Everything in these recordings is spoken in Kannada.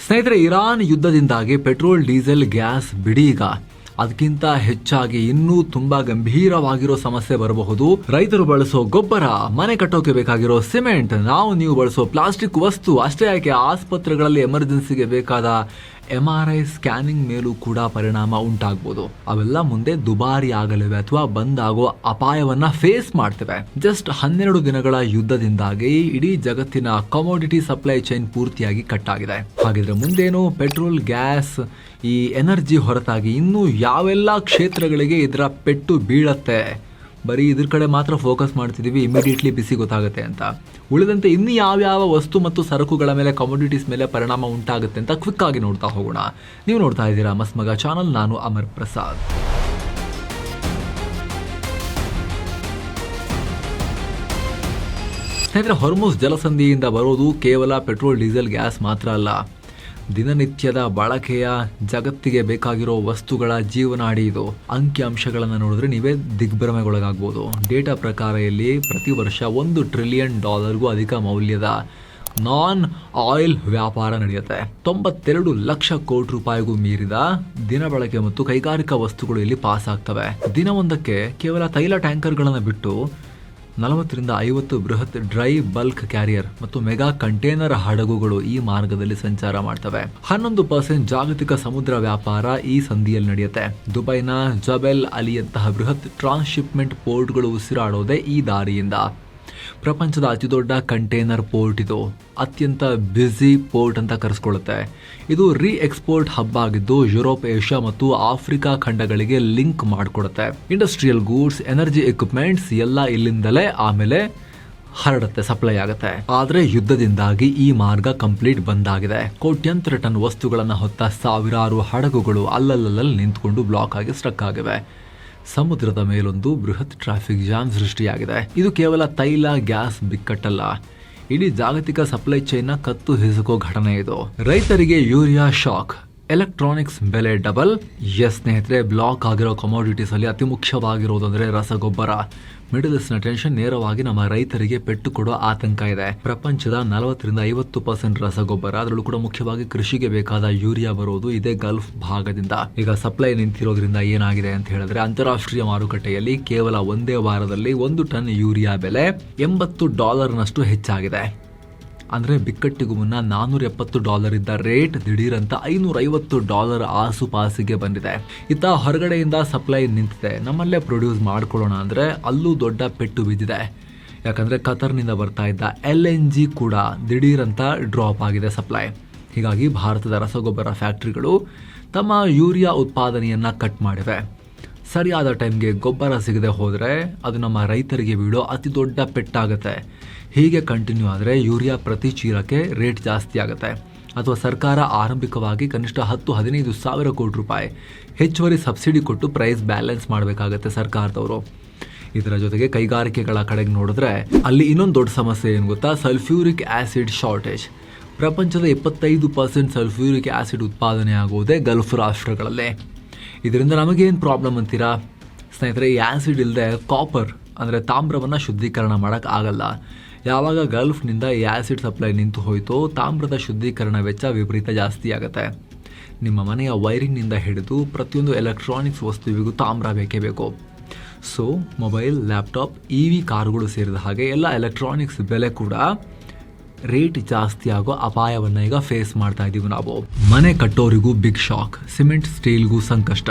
ಸ್ನೇಹಿತರೆ, ಇರಾನ್ ಯುದ್ಧದಿಂದಾಗಿ ಪೆಟ್ರೋಲ್, ಡೀಸೆಲ್, ಗ್ಯಾಸ್ ಬಿಡಿ, ಈಗ ಅದಕ್ಕಿಂತ ಹೆಚ್ಚಾಗಿ ಇನ್ನೂ ತುಂಬಾ ಗಂಭೀರವಾಗಿರೋ ಸಮಸ್ಯೆ ಬರಬಹುದು. ರೈತರು ಬಳಸೋ ಗೊಬ್ಬರ, ಮನೆ ಕಟ್ಟೋಕೆ ಬೇಕಾಗಿರೋ ಸಿಮೆಂಟ್, ನೀವು ಬಳಸೋ ಪ್ಲಾಸ್ಟಿಕ್ ವಸ್ತು, ಅಷ್ಟೇ ಯಾಕೆ ಆಸ್ಪತ್ರೆಗಳಲ್ಲಿ ಎಮರ್ಜೆನ್ಸಿಗೆ ಬೇಕಾದ MRI ಸ್ಕ್ಯಾನಿಂಗ್ ಮೇಲೂ ಕೂಡ ಪರಿಣಾಮ ಉಂಟಾಗಬಹುದು. ಅವೆಲ್ಲ ಮುಂದೆ ದುಬಾರಿ ಆಗಲಿವೆ ಅಥವಾ ಬಂದಾಗೋ ಅಪಾಯವನ್ನ ಫೇಸ್ ಮಾಡ್ತವೆ. ಜಸ್ಟ್ 12 ದಿನಗಳ ಯುದ್ಧದಿಂದಾಗಿ ಇಡೀ ಜಗತ್ತಿನ ಕಮೋಡಿಟಿ ಸಪ್ಲೈ ಚೈನ್ ಪೂರ್ತಿಯಾಗಿ ಕಟ್ ಆಗಿದೆ. ಹಾಗಿದ್ರೆ ಮುಂದೇನು ಪೆಟ್ರೋಲ್, ಗ್ಯಾಸ್, ಈ ಎನರ್ಜಿ ಹೊರತಾಗಿ ಇನ್ನು ಯಾವೆಲ್ಲ ಕ್ಷೇತ್ರಗಳಿಗೆ ಇದರ ಪೆಟ್ಟು ಬೀಳತ್ತೆ? ಬರೀ ಇದ್ರ ಕಡೆ ಮಾತ್ರ ಫೋಕಸ್ ಮಾಡ್ತಿದ್ದೀವಿ, ಇಮಿಡಿಯೇಟ್ಲಿ ಬಿಸಿ ಗೊತ್ತಾಗುತ್ತೆ ಅಂತ. ಉಳಿದಂತೆ ಇನ್ನು ಯಾವ್ಯಾವ ವಸ್ತು ಮತ್ತು ಸರಕುಗಳ ಮೇಲೆ, ಕಮೋಡಿಟೀಸ್ ಮೇಲೆ ಪರಿಣಾಮ ಉಂಟಾಗುತ್ತೆ ಅಂತ ಕ್ವಿಕ್ ಆಗಿ ನೋಡ್ತಾ ಹೋಗೋಣ. ನೀವು ನೋಡ್ತಾ ಇದ್ದೀರಾ ಮಸ್ಮಗ ಚಾನಲ್, ನಾನು ಅಮರ್ ಪ್ರಸಾದ್. ಸ್ನೇಹಿತರೆ, ಹೊರ್ಮುಜ್ ಜಲಸಂಧಿಯಿಂದ ಬರೋದು ಕೇವಲ ಪೆಟ್ರೋಲ್, ಡೀಸೆಲ್, ಗ್ಯಾಸ್ ಮಾತ್ರ ಅಲ್ಲ. ದಿನನಿತ್ಯದ ಬಳಕೆಯ ಜಗತ್ತಿಗೆ ಬೇಕಾಗಿರೋ ವಸ್ತುಗಳ ಜೀವನಾಡಿ ಇದು. ಅಂಕಿಅಂಶಗಳನ್ನು ನೋಡಿದ್ರೆ ನೀವೇ ದಿಗ್ಭ್ರಮೆಗೊಳಗಾಗ್ಬೋದು. ಡೇಟಾ ಪ್ರಕಾರ ಇಲ್ಲಿ ಪ್ರತಿ ವರ್ಷ $1 ಟ್ರಿಲಿಯನ್ ಅಧಿಕ ಮೌಲ್ಯದ ನಾನ್ ಆಯಿಲ್ ವ್ಯಾಪಾರ ನಡೆಯುತ್ತೆ. 92 ಲಕ್ಷ ಕೋಟಿ ರೂಪಾಯಿಗೂ ಮೀರಿದ ದಿನ ಬಳಕೆ ಮತ್ತು ಕೈಗಾರಿಕಾ ವಸ್ತುಗಳು ಇಲ್ಲಿ ಪಾಸ್ ಆಗ್ತವೆ. ದಿನವೊಂದಕ್ಕೆ ಕೇವಲ ತೈಲ ಟ್ಯಾಂಕರ್ಗಳನ್ನು ಬಿಟ್ಟು 40ರಿಂದ 50 ಬೃಹತ್ ಡ್ರೈ ಬಲ್ಕ್ ಕ್ಯಾರಿಯರ್ ಮತ್ತು ಮೆಗಾ ಕಂಟೈನರ್ ಹಡಗುಗಳು ಈ ಮಾರ್ಗದಲ್ಲಿ ಸಂಚಾರ ಮಾಡ್ತವೆ. 11% ಜಾಗತಿಕ ಸಮುದ್ರ ವ್ಯಾಪಾರ ಈ ಸಂಧಿಯಲ್ಲಿ ನಡೆಯುತ್ತೆ. ದುಬೈನ ಜಬೆಲ್ ಅಲಿಯಂತಹ ಬೃಹತ್ ಟ್ರಾನ್ಸ್ಶಿಪ್ಮೆಂಟ್ ಪೋರ್ಟ್ಗಳು ಉಸಿರಾಡೋದೇ ಈ ದಾರಿಯಿಂದ. ಪ್ರಪಂಚದ ಅತಿದೊಡ್ಡ ಕಂಟೈನರ್ ಪೋರ್ಟ್ ಇದು. ಅತ್ಯಂತ ಬ್ಯುಸಿ ಪೋರ್ಟ್ ಅಂತ ಕರೆಸ್ಕೊಳ್ಳುತ್ತೆ. ಇದು ಎಕ್ಸ್ಪೋರ್ಟ್ ಹಬ್ ಆಗಿದ್ದು ಯುರೋಪ್, ಏಷ್ಯಾ ಮತ್ತು ಆಫ್ರಿಕಾ ಖಂಡಗಳಿಗೆ ಲಿಂಕ್ ಮಾಡಿಕೊಡುತ್ತೆ. ಇಂಡಸ್ಟ್ರಿಯಲ್ ಗೂಡ್ಸ್, ಎನರ್ಜಿ ಎಕ್ವಿಪ್ಮೆಂಟ್ಸ್ ಎಲ್ಲ ಇಲ್ಲಿಂದಲೇ ಆಮೇಲೆ ಹರಡುತ್ತೆ, ಸಪ್ಲೈ ಆಗುತ್ತೆ. ಆದ್ರೆ ಯುದ್ಧದಿಂದಾಗಿ ಈ ಮಾರ್ಗ ಕಂಪ್ಲೀಟ್ ಬಂದಾಗಿದೆ. ಕೋಟ್ಯಂತರ ಟನ್ ವಸ್ತುಗಳನ್ನು ಹೊತ್ತ ಸಾವಿರಾರು ಹಡಗುಗಳು ಅಲ್ಲಲ್ಲಿ ನಿಂತ್ಕೊಂಡು ಬ್ಲಾಕ್ ಆಗಿ ಸ್ಟಕ್ ಆಗಿವೆ. ಸಮುದ್ರದ ಮೇಲೊಂದು ಬೃಹತ್ ಟ್ರಾಫಿಕ್ ಜಾಮ್ ಸೃಷ್ಟಿಯಾಗಿದೆ. ಇದು ಕೇವಲ ತೈಲ, ಗ್ಯಾಸ್ ಬಿಕ್ಕಟ್ಟಲ್ಲ, ಇಡೀ ಜಾಗತಿಕ ಸಪ್ಲೈ ಚೈನ್ನ ಕತ್ತು ಹಿಸುಕೋ ಘಟನೆ ಇದು. ರೈತರಿಗೆ ಯೂರಿಯಾ ಶಾಕ್, ಎಲೆಕ್ಟ್ರಾನಿಕ್ಸ್ ಬೆಲೆ ಡಬಲ್. ಸ್ನೇಹಿತರೆ, ಬ್ಲಾಕ್ ಆಗಿರೋ ಕಮೋಡಿಟೀಸ್ ಅಲ್ಲಿ ಅತಿ ಮುಖ್ಯವಾಗಿರೋದಂದ್ರೆ ರಸಗೊಬ್ಬರ. ಮಿಡಲ್ ಈಸ್ಟ್ ನ ಟೆನ್ಷನ್ ನೇರವಾಗಿ ನಮ್ಮ ರೈತರಿಗೆ ಪೆಟ್ಟು ಕೊಡೋ ಆತಂಕ ಇದೆ. ಪ್ರಪಂಚದ 40ರಿಂದ 50% ರಸಗೊಬ್ಬರ, ಅದರಲ್ಲೂ ಕೂಡ ಮುಖ್ಯವಾಗಿ ಕೃಷಿಗೆ ಬೇಕಾದ ಯೂರಿಯಾ ಬರೋದು ಇದೇ ಗಲ್ಫ್ ಭಾಗದಿಂದ. ಈಗ ಸಪ್ಲೈ ನಿಂತಿರೋದ್ರಿಂದ ಏನಾಗಿದೆ ಅಂತ ಹೇಳಿದ್ರೆ, ಅಂತಾರಾಷ್ಟ್ರೀಯ ಮಾರುಕಟ್ಟೆಯಲ್ಲಿ ಕೇವಲ ಒಂದೇ ವಾರದಲ್ಲಿ 1 ಟನ್ ಯೂರಿಯಾ ಬೆಲೆ $80 ಹೆಚ್ಚಾಗಿದೆ. ಅಂದ್ರೆ ಬಿಕ್ಕಟ್ಟಿಗೂ ಮುನ್ನ $470 ಇದ್ದ ರೇಟ್ ದಿಢೀರಂತ $550 ಆಸುಪಾಸಿಗೆ ಬಂದಿದೆ. ಇತ್ತ ಹೊರಗಡೆಯಿಂದ ಸಪ್ಲೈ ನಿಂತಿದೆ. ನಮ್ಮಲ್ಲೇ ಪ್ರೊಡ್ಯೂಸ್ ಮಾಡ್ಕೊಳ್ಳೋಣ ಅಂದ್ರೆ ಅಲ್ಲೂ ದೊಡ್ಡ ಪೆಟ್ಟು ಬಿದ್ದಿದೆ. ಯಾಕಂದ್ರೆ ಕತರ್ನಿಂದ ಬರ್ತಾ ಇದ್ದ LNG ಕೂಡ ದಿಢೀರಂತ ಡ್ರಾಪ್ ಆಗಿದೆ ಸಪ್ಲೈ. ಹೀಗಾಗಿ ಭಾರತದ ರಸಗೊಬ್ಬರ ಫ್ಯಾಕ್ಟರಿಗಳು ತಮ್ಮ ಯೂರಿಯಾ ಉತ್ಪಾದನೆಯನ್ನ ಕಟ್ ಮಾಡಿವೆ. ಸರಿಯಾದ ಟೈಮ್ಗೆ ಗೊಬ್ಬರ ಸಿಗದೆ ಹೋದರೆ ಅದು ನಮ್ಮ ರೈತರಿಗೆ ಬೀಳೋ ಅತಿ ದೊಡ್ಡ ಪೆಟ್ಟಾಗುತ್ತೆ. ಹೀಗೆ ಕಂಟಿನ್ಯೂ ಆದರೆ ಯೂರಿಯಾ ಪ್ರತಿ ಚೀಲಕ್ಕೆ ರೇಟ್ ಜಾಸ್ತಿ ಆಗುತ್ತೆ. ಅಥವಾ ಸರ್ಕಾರ ಆರಂಭಿಕವಾಗಿ ಕನಿಷ್ಠ 10-15 ಸಾವಿರ ಕೋಟಿ ರೂಪಾಯಿ ಹೆಚ್ಚುವರಿ ಸಬ್ಸಿಡಿ ಕೊಟ್ಟು ಪ್ರೈಸ್ ಬ್ಯಾಲೆನ್ಸ್ ಮಾಡಬೇಕಾಗತ್ತೆ ಸರ್ಕಾರದವರು. ಇದರ ಜೊತೆಗೆ ಕೈಗಾರಿಕೆಗಳ ಕಡೆಗೆ ನೋಡಿದ್ರೆ ಅಲ್ಲಿ ಇನ್ನೊಂದು ದೊಡ್ಡ ಸಮಸ್ಯೆ ಏನು ಗೊತ್ತಾ? Sulphuric acid shortage. ಪ್ರಪಂಚದ 75% ಸಲ್ಫ್ಯೂರಿಕ್ ಆಸಿಡ್ ಉತ್ಪಾದನೆ ಆಗುವುದೇ ಗಲ್ಫ್ ರಾಷ್ಟ್ರಗಳಲ್ಲೇ. ಇದರಿಂದ ನಮಗೇನು ಪ್ರಾಬ್ಲಮ್ ಅಂತೀರಾ ಸ್ನೇಹಿತರೆ? ಈ ಆ್ಯಸಿಡ್ ಇಲ್ಲದೆ ಕಾಪರ್ ಅಂದರೆ ತಾಮ್ರವನ್ನು ಶುದ್ಧೀಕರಣ ಮಾಡೋಕ್ಕೆ ಆಗಲ್ಲ. ಯಾವಾಗ ಗಲ್ಫ್ನಿಂದ ಈ ಆ್ಯಸಿಡ್ ಸಪ್ಲೈ ನಿಂತು ಹೋಯಿತೋ ತಾಮ್ರದ ಶುದ್ಧೀಕರಣ ವೆಚ್ಚ ವಿಪರೀತ ಜಾಸ್ತಿ ಆಗುತ್ತೆ. ನಿಮ್ಮ ಮನೆಯ ವೈರಿಂಗ್ನಿಂದ ಹಿಡಿದು ಪ್ರತಿಯೊಂದು ಎಲೆಕ್ಟ್ರಾನಿಕ್ಸ್ ವಸ್ತುವಿಗೂ ತಾಮ್ರ ಬೇಕೇ ಬೇಕು. ಸೊ ಮೊಬೈಲ್, ಲ್ಯಾಪ್ಟಾಪ್, EV ಕಾರುಗಳು ಸೇರಿದ ಹಾಗೆ ಎಲ್ಲ ಎಲೆಕ್ಟ್ರಾನಿಕ್ಸ್ ಬೆಲೆ ಕೂಡ ರೇಟ್ ಜಾಸ್ತಿ ಆಗೋ ಅಪಾಯವನ್ನು ಈಗ ಫೇಸ್ ಮಾಡ್ತಾ ಇದ್ದೀವಿ ನಾವು. ಮನೆ ಕಟ್ಟೋರಿಗೂ ಬಿಗ್ ಶಾಕ್, ಸಿಮೆಂಟ್, ಸ್ಟೀಲ್ಗೂ ಸಂಕಷ್ಟ.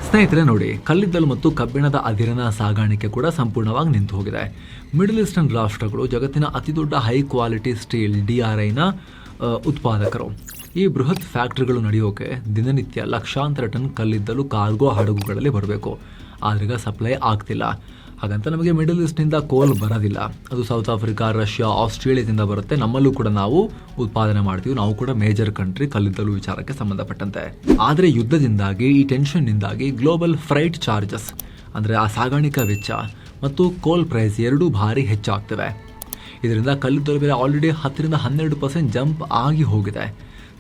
ಸ್ನೇಹಿತರೆ ನೋಡಿ, ಕಲ್ಲಿದ್ದಲು ಮತ್ತು ಕಬ್ಬಿಣದ ಅದಿರಿನ ಸಾಗಾಣಿಕೆ ಕೂಡ ಸಂಪೂರ್ಣವಾಗಿ ನಿಂತು ಹೋಗಿದೆ. ಮಿಡಲ್ ಈಸ್ಟರ್ನ್ ರಾಷ್ಟ್ರಗಳು ಜಗತ್ತಿನ ಅತಿದೊಡ್ಡ ಹೈ ಕ್ವಾಲಿಟಿ ಸ್ಟೀಲ್ DRIನ ಉತ್ಪಾದಕರು. ಈ ಬೃಹತ್ ಫ್ಯಾಕ್ಟರಿಗಳು ನಡೆಯೋಕೆ ದಿನನಿತ್ಯ ಲಕ್ಷಾಂತರ ಟನ್ ಕಲ್ಲಿದ್ದಲು ಕಾರ್ಗೋ ಹಡಗುಗಳಲ್ಲಿ ಬರಬೇಕು. ಆದ್ರೀಗ ಸಪ್ಲೈ ಆಗ್ತಿಲ್ಲ. ಹಾಗಂತ ನಮಗೆ ಮಿಡಲ್ ಈಸ್ಟ್ನಿಂದ ಕೋಲ್ ಬರೋದಿಲ್ಲ. ಅದು ಸೌತ್ ಆಫ್ರಿಕಾ, ರಷ್ಯಾ, ಆಸ್ಟ್ರೇಲಿಯಾದಿಂದ ಬರುತ್ತೆ. ನಮ್ಮಲ್ಲೂ ಕೂಡ ನಾವು ಉತ್ಪಾದನೆ ಮಾಡ್ತೀವಿ. ನಾವು ಕೂಡ ಮೇಜರ್ ಕಂಟ್ರಿ ಕಲ್ಲಿದ್ದಲು ವಿಚಾರಕ್ಕೆ ಸಂಬಂಧಪಟ್ಟಂತೆ. ಆದರೆ ಯುದ್ಧದಿಂದಾಗಿ, ಈ ಟೆನ್ಷನ್ನಿಂದಾಗಿ ಗ್ಲೋಬಲ್ ಫ್ರೈಟ್ ಚಾರ್ಜಸ್ ಅಂದರೆ ಆ ಸಾಗಾಣಿಕಾ ವೆಚ್ಚ ಮತ್ತು ಕೋಲ್ ಪ್ರೈಸ್ ಎರಡೂ ಭಾರಿ ಹೆಚ್ಚಾಗ್ತವೆ. ಇದರಿಂದ ಕಲ್ಲಿದ್ದಲು ಬೆಲೆ ಆಲ್ರೆಡಿ 10ರಿಂದ 12% ಜಂಪ್ ಆಗಿ ಹೋಗಿದೆ.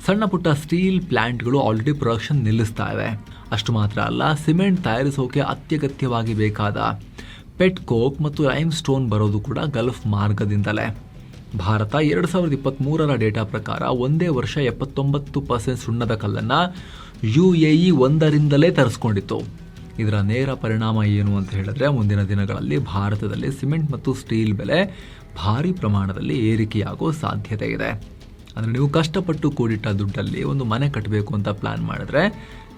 ಸಣ್ಣ ಪುಟ್ಟ ಸ್ಟೀಲ್ ಪ್ಲಾಂಟ್ಗಳು ಆಲ್ರೆಡಿ ಪ್ರೊಡಕ್ಷನ್ ನಿಲ್ಲಿಸ್ತಾ ಇವೆ. ಅಷ್ಟು ಮಾತ್ರ ಅಲ್ಲ, ಸಿಮೆಂಟ್ ತಯಾರಿಸೋಕೆ ಅತ್ಯಗತ್ಯವಾಗಿ ಬೇಕಾದ ಪೆಟ್ ಕೋಕ್ ಮತ್ತು ಲೈಮ್ ಸ್ಟೋನ್ ಬರೋದು ಕೂಡ ಗಲ್ಫ್ ಮಾರ್ಗದಿಂದಲೇ. ಭಾರತ 2023 ಡೇಟಾ ಪ್ರಕಾರ ಒಂದೇ ವರ್ಷ 79% ಸುಣ್ಣದ ಕಲ್ಲನ್ನು UAE ಒಂದರಿಂದಲೇ ತರಿಸ್ಕೊಂಡಿತ್ತು. ಇದರ ನೇರ ಪರಿಣಾಮ ಏನು ಅಂತ ಹೇಳಿದ್ರೆ ಮುಂದಿನ ದಿನಗಳಲ್ಲಿ ಭಾರತದಲ್ಲಿ ಸಿಮೆಂಟ್ ಮತ್ತು ಸ್ಟೀಲ್ ಬೆಲೆ ಭಾರಿ ಪ್ರಮಾಣದಲ್ಲಿ ಏರಿಕೆಯಾಗೋ ಸಾಧ್ಯತೆ ಇದೆ. ಅಂದರೆ ನೀವು ಕಷ್ಟಪಟ್ಟು ಕೂಡಿಟ್ಟ ದುಡ್ಡಲ್ಲಿ ಒಂದು ಮನೆ ಕಟ್ಟಬೇಕು ಅಂತ ಪ್ಲಾನ್ ಮಾಡಿದ್ರೆ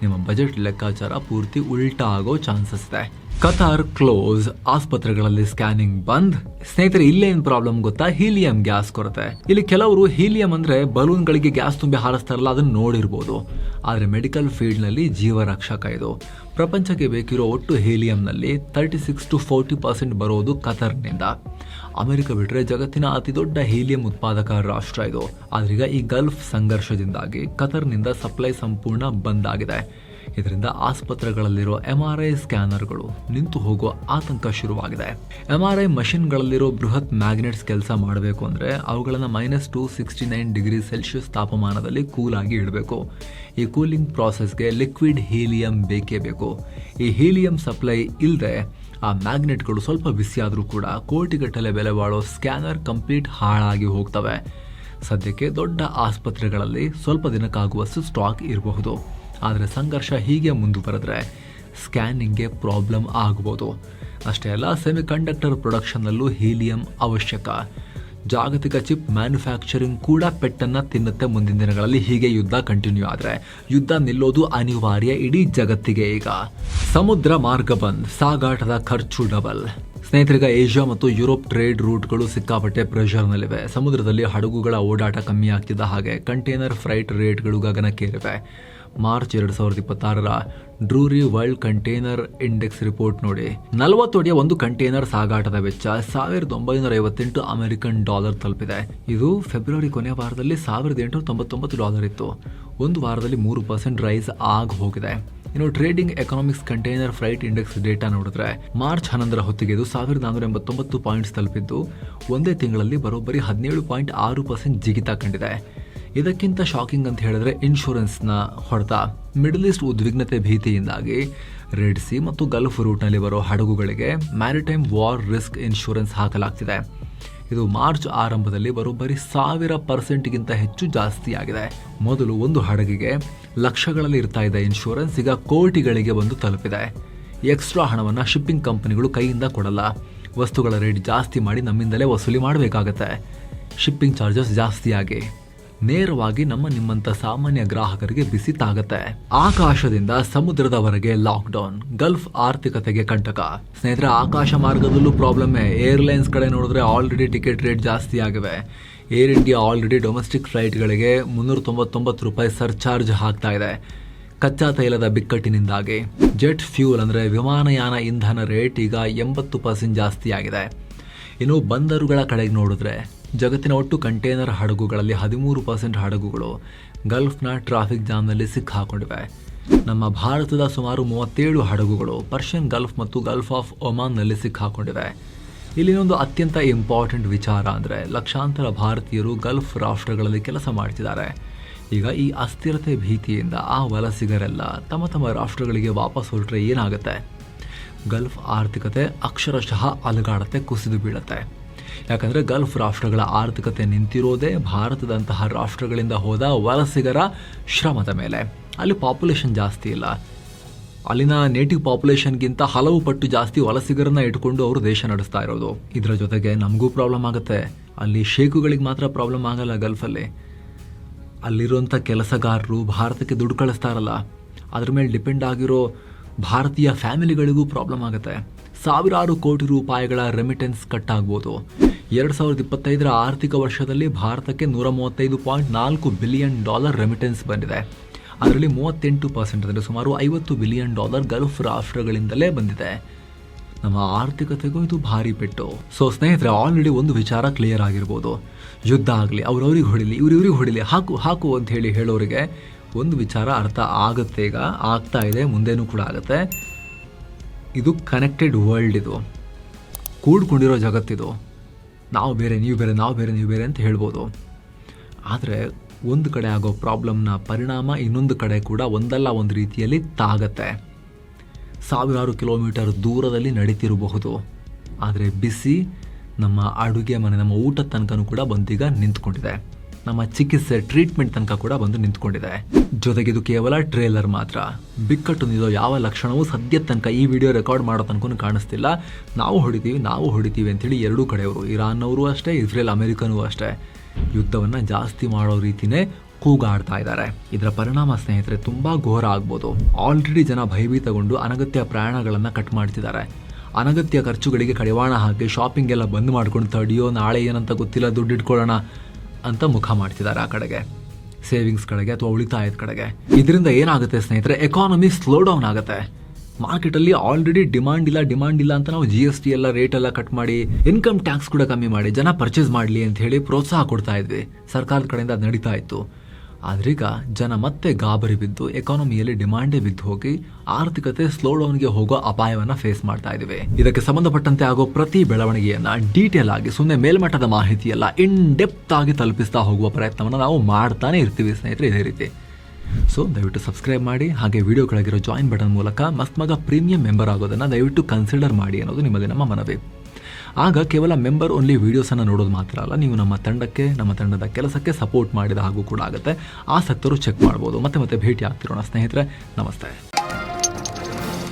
ನಿಮ್ಮ ಬಜೆಟ್ ಲೆಕ್ಕಾಚಾರ ಪೂರ್ತಿ ಉಲ್ಟಾ ಆಗೋ ಚಾನ್ಸಸ್ ಇದೆ. ಕತಾರ್ ಕ್ಲೋಸ್, ಆಸ್ಪತ್ರೆಗಳಲ್ಲಿ ಸ್ಕ್ಯಾನಿಂಗ್ ಬಂದ್. ಸ್ನೇಹಿತರೆ, ಇಲ್ಲೇನ್ ಪ್ರಾಬ್ಲಮ್ ಗೊತ್ತಾ? ಹೀಲಿಯಂ ಗ್ಯಾಸ್ ಕೊರತೆ. ಇಲ್ಲಿ ಕೆಲವರು ಹೀಲಿಯಂ ಅಂದ್ರೆ ಬಲೂನ್ಗಳಿಗೆ ಗ್ಯಾಸ್ ತುಂಬಿ ಹಾರಿಸ್ತಾರಲ್ಲ, ಅದನ್ನ ನೋಡಿರ್ಬೋದು. ಆದ್ರೆ ಮೆಡಿಕಲ್ ಫೀಲ್ಡ್ ನಲ್ಲಿ ಜೀವರಕ್ಷಕ ಇದು. ಪ್ರಪಂಚಕ್ಕೆ ಬೇಕಿರೋ ಒಟ್ಟು ಹೀಲಿಯಂನಲ್ಲಿ 36 to 40% ಬರೋದು ಕತಾರ್ನಿಂದ. ಅಮೆರಿಕ ಬಿಟ್ರೆ ಜಗತ್ತಿನ ಅತಿ ದೊಡ್ಡ ಹೀಲಿಯಂ ಉತ್ಪಾದಕ ರಾಷ್ಟ್ರ ಇದು. ಆದ್ರೀಗ ಈ ಗಲ್ಫ್ ಸಂಘರ್ಷದಿಂದಾಗಿ ಕತಾರ್ನಿಂದ ಸಪ್ಲೈ ಸಂಪೂರ್ಣ ಬಂದ್ ಆಗಿದೆ. ಇದರಿಂದ ಆಸ್ಪತ್ರೆಗಳಲ್ಲಿರೋ MRI ಸ್ಕ್ಯಾನರ್ಗಳು ನಿಂತು ಹೋಗುವ ಆತಂಕ ಶುರುವಾಗಿದೆ. MRI ಮಷಿನ್ಗಳಲ್ಲಿರೋ ಬೃಹತ್ ಮ್ಯಾಗ್ನೆಟ್ಸ್ ಕೆಲಸ ಮಾಡಬೇಕು ಅಂದರೆ ಅವುಗಳನ್ನು -269°C ತಾಪಮಾನದಲ್ಲಿ ಕೂಲ್ ಆಗಿ ಇಡಬೇಕು. ಈ ಕೂಲಿಂಗ್ ಪ್ರಾಸೆಸ್ಗೆ ಲಿಕ್ವಿಡ್ ಹೀಲಿಯಂ ಬೇಕೇ ಬೇಕು. ಈ ಹೀಲಿಯಂ ಸಪ್ಲೈ ಇಲ್ಲದೆ ಆ ಮ್ಯಾಗ್ನೆಟ್ಗಳು ಸ್ವಲ್ಪ ಬಿಸಿಯಾದರೂ ಕೂಡ ಕೋಟಿಗಟ್ಟಲೆ ಬೆಲೆ ಬಾಳೋ ಸ್ಕ್ಯಾನರ್ ಕಂಪ್ಲೀಟ್ ಹಾಳಾಗಿ ಹೋಗ್ತವೆ. ಸದ್ಯಕ್ಕೆ ದೊಡ್ಡ ಆಸ್ಪತ್ರೆಗಳಲ್ಲಿ ಸ್ವಲ್ಪ ದಿನಕ್ಕಾಗುವಷ್ಟು ಸ್ಟಾಕ್ ಇರಬಹುದು. ಆದರೆ ಸಂಘರ್ಷ ಹೀಗೆ ಮುಂದುವರೆದ್ರೆ ಸ್ಕ್ಯಾನಿಂಗ್ಗೆ ಪ್ರಾಬ್ಲಮ್ ಆಗ್ಬೋದು. ಅಷ್ಟೇ ಅಲ್ಲ, ಸೆಮಿಕಂಡಕ್ಟರ್ ಪ್ರೊಡಕ್ಷನ್ನಲ್ಲೂ ಹೀಲಿಯಂ ಅವಶ್ಯಕ. ಜಾಗತಿಕ ಚಿಪ್ ಮ್ಯಾನುಫ್ಯಾಕ್ಚರಿಂಗ್ ಕೂಡ ಪೆಟ್ಟನ್ನು ತಿನ್ನುತ್ತೆ ಮುಂದಿನ ದಿನಗಳಲ್ಲಿ ಹೀಗೆ ಯುದ್ಧ ಕಂಟಿನ್ಯೂ ಆದರೆ. ಯುದ್ಧ ನಿಲ್ಲೋದು ಅನಿವಾರ್ಯ ಇಡೀ ಜಗತ್ತಿಗೆ. ಈಗ ಸಮುದ್ರ ಮಾರ್ಗ ಬಂದ್, ಸಾಗಾಟದ ಖರ್ಚು ಡಬಲ್. ಸ್ನೇಹಿತರಿಗ ಏಷ್ಯಾ ಮತ್ತು ಯುರೋಪ್ ಟ್ರೇಡ್ ರೂಟ್ಗಳು ಸಿಕ್ಕಾಪಟ್ಟೆ ಪ್ರೆಷರ್ನಲ್ಲಿವೆ. ಸಮುದ್ರದಲ್ಲಿ ಹಡಗುಗಳ ಓಡಾಟ ಕಮ್ಮಿ ಆಗ್ತಿದ್ದ ಹಾಗೆ ಕಂಟೈನರ್ ಫ್ರೈಟ್ ರೇಟ್ಗಳು ಗಗನಕ್ಕೇರಿವೆ. March 2026 Drewry world container index report ನೋಡಿ, 40 ಅಡಿಯ ಒಂದು ಕಂಟೈನರ್ ಸಾಗಾಟದ ವೆಚ್ಚ $1958 ಅಮೆರಿಕನ್ ಡಾಲರ್ ತಲುಪಿದೆ. ಇದು ಫೆಬ್ರವರಿ ಕೊನೆಯ ವಾರದಲ್ಲಿ $1899 ಇತ್ತು. ಒಂದು ವಾರದಲ್ಲಿ 3% ರೈಸ್ ಆಗಿ ಹೋಗಿದೆ. ಇನ್ನು trading economics container freight index data ನೋಡಿದ್ರೆ ಮಾರ್ಚ್ 11 ಹೊತ್ತಿಗೆ ಇದು 1489 ಪಾಯಿಂಟ್ಸ್ ತಲುಪಿದ್ದು ಒಂದೇ ತಿಂಗಳಲ್ಲಿ ಬರೋಬ್ಬರಿ 17.6% ಜಿಗಿತ ಕಂಡಿದೆ. ಇದಕ್ಕಿಂತ ಶಾಕಿಂಗ್ ಅಂತ ಹೇಳಿದ್ರೆ ಇನ್ಶೂರೆನ್ಸ್ನ ಹೊಡೆತ. ಮಿಡಲ್ ಈಸ್ಟ್ ಉದ್ವಿಗ್ನತೆ ಭೀತಿಯಿಂದಾಗಿ ರೆಡ್ ಸಿ ಮತ್ತು ಗಲ್ಫ್ ರೂಟ್ನಲ್ಲಿ ಬರೋ ಹಡಗುಗಳಿಗೆ ಮ್ಯಾರಿಟೈಮ್ ವಾರ್ ರಿಸ್ಕ್ ಇನ್ಶೂರೆನ್ಸ್ ಹಾಕಲಾಗ್ತಿದೆ. ಇದು ಮಾರ್ಚ್ ಆರಂಭದಲ್ಲಿ ಬರೋಬ್ಬರಿ 1000%ಗಿಂತ ಹೆಚ್ಚು ಜಾಸ್ತಿ ಆಗಿದೆ. ಮೊದಲು ಒಂದು ಹಡಗಿಗೆ ಲಕ್ಷಗಳಲ್ಲಿ ಇರ್ತಾ ಇದ್ದ ಇನ್ಶೂರೆನ್ಸ್ ಈಗ ಕೋಟಿಗಳಿಗೆ ಬಂದು ತಲುಪಿದೆ. ಎಕ್ಸ್ಟ್ರಾ ಹಣವನ್ನು ಶಿಪ್ಪಿಂಗ್ ಕಂಪನಿಗಳು ಕೈಯಿಂದ ಕೊಡಲ್ಲ. ವಸ್ತುಗಳ ರೇಟ್ ಜಾಸ್ತಿ ಮಾಡಿ ನಮ್ಮಿಂದಲೇ ವಸೂಲಿ ಮಾಡಬೇಕಾಗತ್ತೆ. ಶಿಪ್ಪಿಂಗ್ ಚಾರ್ಜಸ್ ಜಾಸ್ತಿಯಾಗಿ ನೇರವಾಗಿ ನಿಮ್ಮಂತ ಸಾಮಾನ್ಯ ಗ್ರಾಹಕರಿಗೆ ಬಿಸಿ ತಾಗತ್ತೆ. ಆಕಾಶದಿಂದ ಸಮುದ್ರದವರೆಗೆ ಲಾಕ್ಡೌನ್, ಗಲ್ಫ್ ಆರ್ಥಿಕತೆಗೆ ಕಂಟಕ. ಸ್ನೇಹಿತರೆ, ಆಕಾಶ ಮಾರ್ಗದಲ್ಲೂ ಪ್ರಾಬ್ಲಮ್ಮೇ. ಏರ್ಲೈನ್ಸ್ ಕಡೆ ನೋಡಿದ್ರೆ ಆಲ್ರೆಡಿ ಟಿಕೆಟ್ ರೇಟ್ ಜಾಸ್ತಿ ಆಗಿವೆ. ಏರ್ ಇಂಡಿಯಾ ಆಲ್ರೆಡಿ ಡೊಮೆಸ್ಟಿಕ್ ಫ್ಲೈಟ್ಗಳಿಗೆ $399 ಸರ್ಚಾರ್ಜ್ ಹಾಕ್ತಾ ಇದೆ. ಕಚ್ಚಾ ತೈಲದ ಬಿಕ್ಕಟ್ಟಿನಿಂದಾಗಿ ಜೆಟ್ ಫ್ಯೂಲ್ ಅಂದರೆ ವಿಮಾನಯಾನ ಇಂಧನ ರೇಟ್ ಈಗ 80% ಜಾಸ್ತಿ ಆಗಿದೆ. ಇನ್ನು ಬಂದರುಗಳ ಕಡೆಗೆ ನೋಡಿದ್ರೆ ಜಗತ್ತಿನ ಒಟ್ಟು ಕಂಟೈನರ್ ಹಡಗುಗಳಲ್ಲಿ 13% ಹಡಗುಗಳು ಗಲ್ಫ್ನ ಟ್ರಾಫಿಕ್ ಜಾಮ್ನಲ್ಲಿ ಸಿಕ್ಕಾಕೊಂಡಿವೆ. ನಮ್ಮ ಭಾರತದ ಸುಮಾರು 37 ಹಡಗುಗಳು ಪರ್ಷಿಯನ್ ಗಲ್ಫ್ ಮತ್ತು ಗಲ್ಫ್ ಆಫ್ ಒಮಾನ್ನಲ್ಲಿ ಸಿಕ್ಕಾಕೊಂಡಿವೆ. ಇಲ್ಲಿನೊಂದು ಅತ್ಯಂತ ಇಂಪಾರ್ಟೆಂಟ್ ವಿಚಾರ ಅಂದರೆ ಲಕ್ಷಾಂತರ ಭಾರತೀಯರು ಗಲ್ಫ್ ರಾಷ್ಟ್ರಗಳಲ್ಲಿ ಕೆಲಸ ಮಾಡ್ತಿದ್ದಾರೆ. ಈಗ ಈ ಅಸ್ಥಿರತೆ ಭೀತಿಯಿಂದ ಆ ವಲಸಿಗರೆಲ್ಲ ತಮ್ಮ ರಾಷ್ಟ್ರಗಳಿಗೆ ವಾಪಸ್ ಹೊರಟ್ರೆ ಏನಾಗುತ್ತೆ? ಗಲ್ಫ್ ಆರ್ಥಿಕತೆ ಅಕ್ಷರಶಃ ಅಲುಗಾಡತ್ತೆ, ಕುಸಿದು ಬೀಳುತ್ತೆ. ಯಾಕಂದರೆ ಗಲ್ಫ್ ರಾಷ್ಟ್ರಗಳ ಆರ್ಥಿಕತೆ ನಿಂತಿರೋದೇ ಭಾರತದಂತಹ ರಾಷ್ಟ್ರಗಳಿಂದ ಹೋದ ವಲಸಿಗರ ಶ್ರಮದ ಮೇಲೆ. ಅಲ್ಲಿ ಪಾಪ್ಯುಲೇಷನ್ ಜಾಸ್ತಿ ಇಲ್ಲ. ಅಲ್ಲಿನ ನೇಟಿವ್ ಪಾಪ್ಯುಲೇಷನ್ಗಿಂತ ಹಲವು ಪಟ್ಟು ಜಾಸ್ತಿ ವಲಸಿಗರನ್ನ ಇಟ್ಕೊಂಡು ಅವರು ದೇಶ ನಡೆಸ್ತಾ ಇರೋದು. ಇದರ ಜೊತೆಗೆ ನಮಗೂ ಪ್ರಾಬ್ಲಮ್ ಆಗುತ್ತೆ. ಅಲ್ಲಿ ಶೇಖುಗಳಿಗೆ ಮಾತ್ರ ಪ್ರಾಬ್ಲಮ್ ಆಗಲ್ಲ. ಗಲ್ಫಲ್ಲಿ ಅಲ್ಲಿರುವಂಥ ಕೆಲಸಗಾರರು ಭಾರತಕ್ಕೆ ದುಡ್ಡು ಕಳಿಸ್ತಾರಲ್ಲ, ಅದ್ರ ಮೇಲೆ ಡಿಪೆಂಡ್ ಆಗಿರೋ ಭಾರತೀಯ ಫ್ಯಾಮಿಲಿಗಳಿಗೂ ಪ್ರಾಬ್ಲಮ್ ಆಗುತ್ತೆ. ಸಾವಿರಾರು ಕೋಟಿ ರೂಪಾಯಿಗಳ ರೆಮಿಟೆನ್ಸ್ ಕಟ್ ಆಗ್ಬೋದು. 2025 ಆರ್ಥಿಕ ವರ್ಷದಲ್ಲಿ ಭಾರತಕ್ಕೆ $135.4 ಬಿಲಿಯನ್ ರೆಮಿಟೆನ್ಸ್ ಬಂದಿದೆ. ಅದರಲ್ಲಿ 38% ಅಂದರೆ ಸುಮಾರು $50 ಬಿಲಿಯನ್ ಗಲ್ಫ್ ರಾಷ್ಟ್ರಗಳಿಂದಲೇ ಬಂದಿದೆ. ನಮ್ಮ ಆರ್ಥಿಕತೆಗೂ ಇದು ಭಾರಿ ಪೆಟ್ಟು. ಸೊ ಸ್ನೇಹಿತರೆ, ಆಲ್ರೆಡಿ ಒಂದು ವಿಚಾರ ಕ್ಲಿಯರ್ ಆಗಿರ್ಬೋದು. ಯುದ್ಧ ಆಗಲಿ, ಅವ್ರವ್ರಿಗೆ ಹೊಡಿಲಿ, ಇವ್ರಿಗೆ ಹೊಡಿಲಿ, ಹಾಕು ಅಂತ ಹೇಳೋರಿಗೆ ಒಂದು ವಿಚಾರ ಅರ್ಥ ಆಗುತ್ತೆ. ಈಗ ಆಗ್ತಾ ಇದೆ, ಮುಂದೇನೂ ಕೂಡ ಆಗುತ್ತೆ. ಇದು ಕನೆಕ್ಟೆಡ್ ವರ್ಲ್ಡ್, ಇದು ಕೂಡ್ಕೊಂಡಿರೋ ಜಗತ್ತಿದು. ನಾವು ಬೇರೆ ನೀವು ಬೇರೆ, ನಾವು ಬೇರೆ ನೀವು ಬೇರೆ ಅಂತ ಹೇಳ್ಬೋದು. ಆದರೆ ಒಂದು ಕಡೆ ಆಗೋ ಪ್ರಾಬ್ಲಮ್ನ ಪರಿಣಾಮ ಇನ್ನೊಂದು ಕಡೆ ಕೂಡ ಒಂದಲ್ಲ ಒಂದು ರೀತಿಯಲ್ಲಿ ತಾಗತ್ತೆ. ಸಾವಿರಾರು ಕಿಲೋಮೀಟರ್ ದೂರದಲ್ಲಿ ನಡೀತಿರಬಹುದು, ಆದರೆ ಬಿಸಿ ನಮ್ಮ ಅಡುಗೆ ಮನೆ, ನಮ್ಮ ಊಟದ ತನಕನೂ ಕೂಡ ಬಂದೀಗ ನಿಂತ್ಕೊಂಡಿದೆ. ನಮ್ಮ ಚಿಕಿತ್ಸೆ, ಟ್ರೀಟ್ಮೆಂಟ್ ತನಕ ಕೂಡ ಬಂದು ನಿಂತ್ಕೊಂಡಿದೆ. ಜೊತೆಗೆ ಇದು ಕೇವಲ ಟ್ರೇಲರ್ ಮಾತ್ರ. ಬಿಕ್ಕಟ್ಟು ನಿಲ್ಲೋ ಯಾವ ಲಕ್ಷಣವೂ ಸದ್ಯದ ತನಕ ಈ ವಿಡಿಯೋ ರೆಕಾರ್ಡ್ ಮಾಡೋ ತನಕ ಕಾಣಿಸ್ತಿಲ್ಲ. ನಾವು ಹೊಡಿತೀವಿ ಅಂತೇಳಿ ಎರಡೂ ಕಡೆಯವರು, ಇರಾನ್ನವರು ಅಷ್ಟೇ, ಇಸ್ರೇಲ್ ಅಮೆರಿಕನೂ ಅಷ್ಟೇ, ಯುದ್ಧವನ್ನು ಜಾಸ್ತಿ ಮಾಡೋ ರೀತಿನೇ ಕೂಗಾಡ್ತಾ ಇದ್ದಾರೆ. ಇದರ ಪರಿಣಾಮ ಸ್ನೇಹಿತರೆ ತುಂಬ ಘೋರ ಆಗ್ಬೋದು. ಆಲ್ರೆಡಿ ಜನ ಭಯಭೀತಗೊಂಡು ಅನಗತ್ಯ ಪ್ರಯಾಣಗಳನ್ನು ಕಟ್ ಮಾಡ್ತಿದ್ದಾರೆ. ಅನಗತ್ಯ ಖರ್ಚುಗಳಿಗೆ ಕಡಿವಾಣ ಹಾಕಿ ಶಾಪಿಂಗ್ ಎಲ್ಲ ಬಂದ್ ಮಾಡ್ಕೊಂಡು ತಡಿಯೋ, ನಾಳೆ ಏನಂತ ಗೊತ್ತಿಲ್ಲ, ದುಡ್ಡು ಇಟ್ಕೊಳ್ಳೋಣ ಅಂತ ಮುಖ ಮಾಡ್ತಿದ್ದಾರೆ ಆ ಕಡೆಗೆ, ಸೇವಿಂಗ್ಸ್ ಕಡೆಗೆ ಅಥವಾ ಉಳಿತಾಯದ ಕಡೆಗೆ. ಇದರಿಂದ ಏನಾಗುತ್ತೆ ಸ್ನೇಹಿತರೆ, ಎಕಾನಮಿ ಸ್ಲೋ ಡೌನ್ ಆಗುತ್ತೆ. ಮಾರ್ಕೆಟಲ್ಲಿ ಆಲ್ರೆಡಿ ಡಿಮಾಂಡ್ ಇಲ್ಲ ಅಂತ ನಾವು GST ಎಲ್ಲ ರೇಟ್ ಎಲ್ಲ ಕಟ್ ಮಾಡಿ, ಇನ್ಕಮ್ ಟ್ಯಾಕ್ಸ್ ಕೂಡ ಕಮ್ಮಿ ಮಾಡಿ ಜನ ಪರ್ಚೇಸ್ ಮಾಡಲಿ ಅಂತ ಹೇಳಿ ಪ್ರೋತ್ಸಾಹ ಕೊಡ್ತಾ ಇದ್ವಿ. ಸರ್ಕಾರದ ಕಡೆಯಿಂದ ಅದು ನಡೀತಾ ಇತ್ತು. ಆದ್ರೀಗ ಜನ ಮತ್ತೆ ಗಾಬರಿ ಬಿದ್ದು ಎಕಾನಮಿಯಲ್ಲಿ ಡಿಮಾಂಡೇ ಬಿದ್ದು ಹೋಗಿ ಆರ್ಥಿಕತೆ ಸ್ಲೋ ಡೌನ್ಗೆ ಹೋಗೋ ಅಪಾಯವನ್ನು ಫೇಸ್ ಮಾಡ್ತಾ ಇದ್ದೀವಿ. ಇದಕ್ಕೆ ಸಂಬಂಧಪಟ್ಟಂತೆ ಆಗೋ ಪ್ರತಿ ಬೆಳವಣಿಗೆಯನ್ನ ಡೀಟೇಲ್ ಆಗಿ, ಸುಮ್ಮನೆ ಮೇಲ್ಮಟ್ಟದ ಮಾಹಿತಿಯಲ್ಲ, ಇನ್ ಡೆಪ್ತ್ ಆಗಿ ತಲುಪಿಸ್ತಾ ಹೋಗುವ ಪ್ರಯತ್ನವನ್ನು ನಾವು ಮಾಡ್ತಾನೆ ಇರ್ತೀವಿ ಸ್ನೇಹಿತರೆ, ಇದೇ ರೀತಿ. ಸೊ ದಯವಿಟ್ಟು ಸಬ್ಸ್ಕ್ರೈಬ್ ಮಾಡಿ, ಹಾಗೆ ವಿಡಿಯೋ ಕೆಳಗಿರೋ ಜಾಯಿನ್ ಬಟನ್ ಮೂಲಕ ಮಸ್ತ್ಮಗ ಪ್ರೀಮಿಯಂ ಮೆಂಬರ್ ಆಗೋದನ್ನು ದಯವಿಟ್ಟು ಕನ್ಸಿಡರ್ ಮಾಡಿ ಅನ್ನೋದು ನಿಮ್ಮದೇ ನಮ್ಮ ಮನವಿ. ಆಗ ಕೇವಲ ಮೆಂಬರ್ ಓನ್ಲಿ ವೀಡಿಯೋಸನ್ನು ನೋಡೋದು ಮಾತ್ರ ಅಲ್ಲ, ನೀವು ನಮ್ಮ ತಂಡಕ್ಕೆ, ನಮ್ಮ ತಂಡದ ಕೆಲಸಕ್ಕೆ ಸಪೋರ್ಟ್ ಮಾಡಿದ ಹಾಗೂ ಕೂಡ ಆಗುತ್ತೆ. ಆಸಕ್ತರು ಚೆಕ್ ಮಾಡ್ಬೋದು. ಮತ್ತೆ ಭೇಟಿ ಆಗ್ತಿರೋಣ ಸ್ನೇಹಿತರೆ. ನಮಸ್ತೆ.